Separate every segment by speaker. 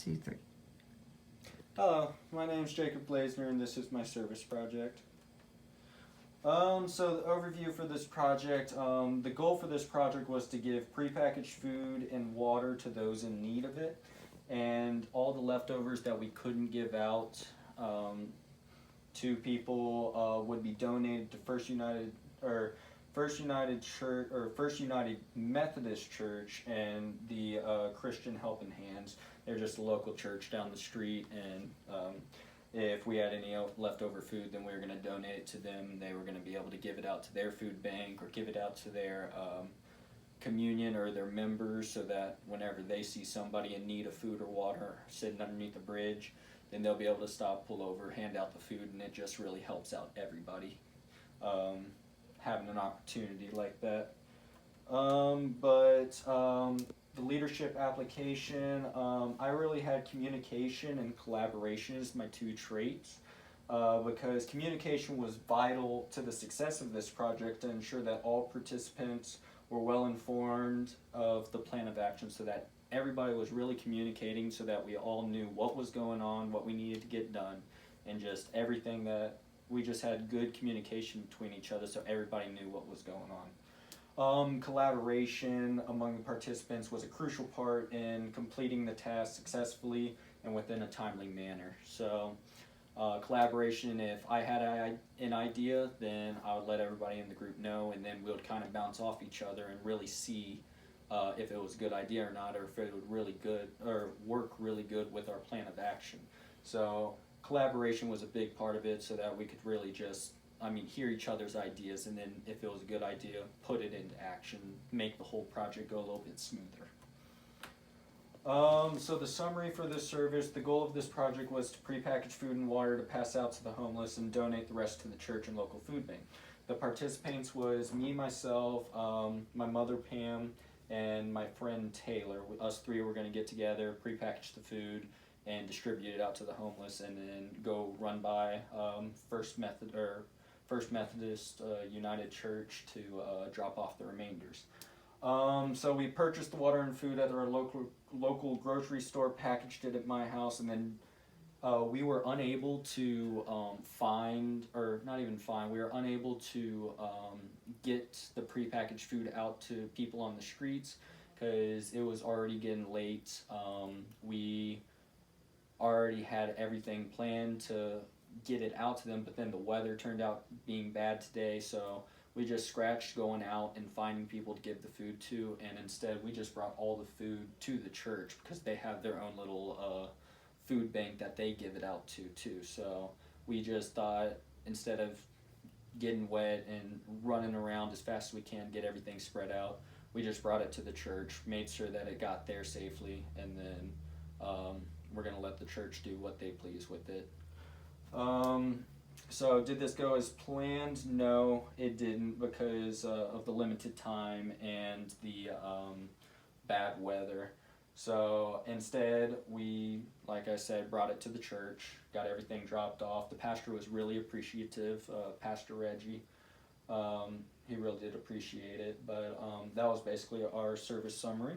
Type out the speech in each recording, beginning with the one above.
Speaker 1: 2, 3.
Speaker 2: Hello, my name is Jacob Blazner, and this is my service project. So the overview for this project, the goal for this project was to give prepackaged food and water to those in need of it, and all the leftovers that we couldn't give out to people would be donated to First United Church or First United Methodist Church and the Christian Helping Hands. They're just a local church down the street, and if we had any leftover food, then we were going to donate it to them. They were going to be able to give it out to their food bank or give it out to their communion or their members, so that whenever they see somebody in need of food or water sitting underneath the bridge, then they'll be able to stop, pull over, hand out the food, and it just really helps out everybody having an opportunity like that. The leadership application, I really had communication and collaboration as my two traits, because communication was vital to the success of this project to ensure that all participants were well informed of the plan of action, so that everybody was really communicating, so that we all knew what was going on, what we needed to get done, and just everything that we just had good communication between each other, so everybody knew what was going on. Collaboration among the participants was a crucial part in completing the task successfully and within a timely manner. So collaboration, if I had an idea, then I would let everybody in the group know, and then we would kind of bounce off each other and really see if it was a good idea or not, or if it would really good or work really good with our plan of action. So collaboration was a big part of it, so that we could really just hear each other's ideas, and then if it was a good idea, put it into action, make the whole project go a little bit smoother. So the summary for this service, the goal of this project was to prepackage food and water to pass out to the homeless and donate the rest to the church and local food bank. The participants was me, myself, my mother Pam, and my friend Taylor. Us three were going to get together, prepackage the food, and distribute it out to the homeless, and then go run by First Methodist United Church to drop off the remainders. So we purchased the water and food at our local grocery store, packaged it at my house, and then we were unable to we were unable to get the prepackaged food out to people on the streets because it was already getting late. We already had everything planned to get it out to them, but then the weather turned out being bad today, so we just scratched going out and finding people to give the food to, and instead we just brought all the food to the church because they have their own little food bank that they give it out to too. So we just thought, instead of getting wet and running around as fast as we can, get everything spread out, we just brought it to the church, made sure that it got there safely, and then we're going to let the church do what they please with it. So did this go as planned? No, it didn't, because of the limited time and the bad weather. So instead, we, like I said, brought it to the church, got everything dropped off. The pastor was really appreciative, Pastor Reggie. He really did appreciate it, but that was basically our service summary.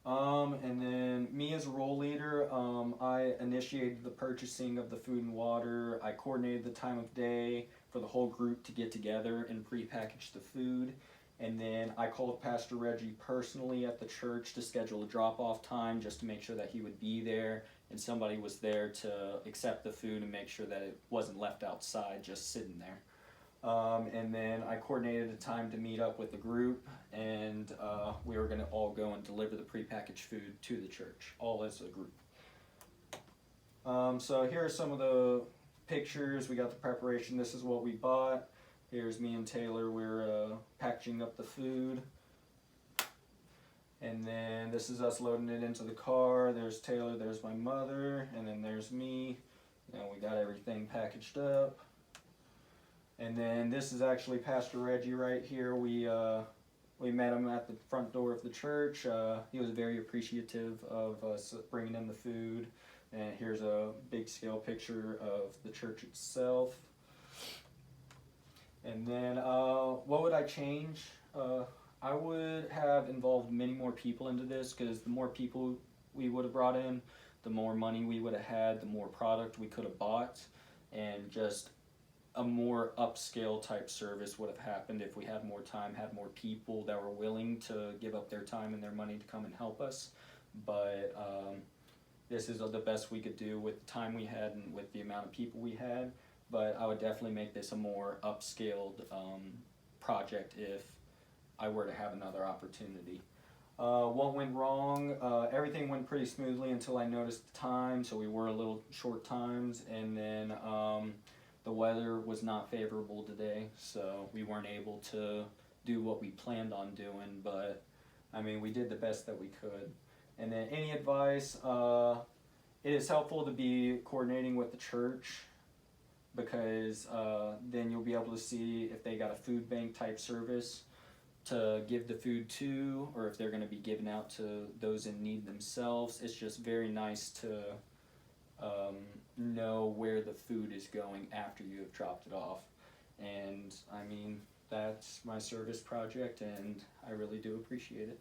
Speaker 2: And then me as a role leader, I initiated the purchasing of the food and water. I coordinated the time of day for the whole group to get together and prepackage the food. And then I called Pastor Reggie personally at the church to schedule a drop-off time, just to make sure that he would be there and somebody was there to accept the food and make sure that it wasn't left outside just sitting there. And then I coordinated a time to meet up with the group, and we were going to all go and deliver the prepackaged food to the church, all as a group. So here are some of the pictures. We got the preparation. This is what we bought. Here's me and Taylor. We're packaging up the food. And then this is us loading it into the car. There's Taylor, there's my mother, and then there's me. And we got everything packaged up. And then this is actually Pastor Reggie right here. We met him at the front door of the church. He was very appreciative of us bringing in the food. And here's a big scale picture of the church itself. And then what would I change? I would have involved many more people into this, because the more people we would have brought in, the more money we would have had, the more product we could have bought, and just a more upscale type service would have happened if we had more time, had more people that were willing to give up their time and their money to come and help us. But this is the best we could do with the time we had and with the amount of people we had. But I would definitely make this a more upscaled project if I were to have another opportunity. What went wrong? Everything went pretty smoothly until I noticed the time, so we were a little short times, and then the weather was not favorable today, so we weren't able to do what we planned on doing, but I mean, we did the best that we could. And then any advice? It is helpful to be coordinating with the church, because then you'll be able to see if they got a food bank type service to give the food to, or if they're going to be given out to those in need themselves. It's just very nice to know where the food is going after you have dropped it off. And I mean, that's my service project, and I really do appreciate it.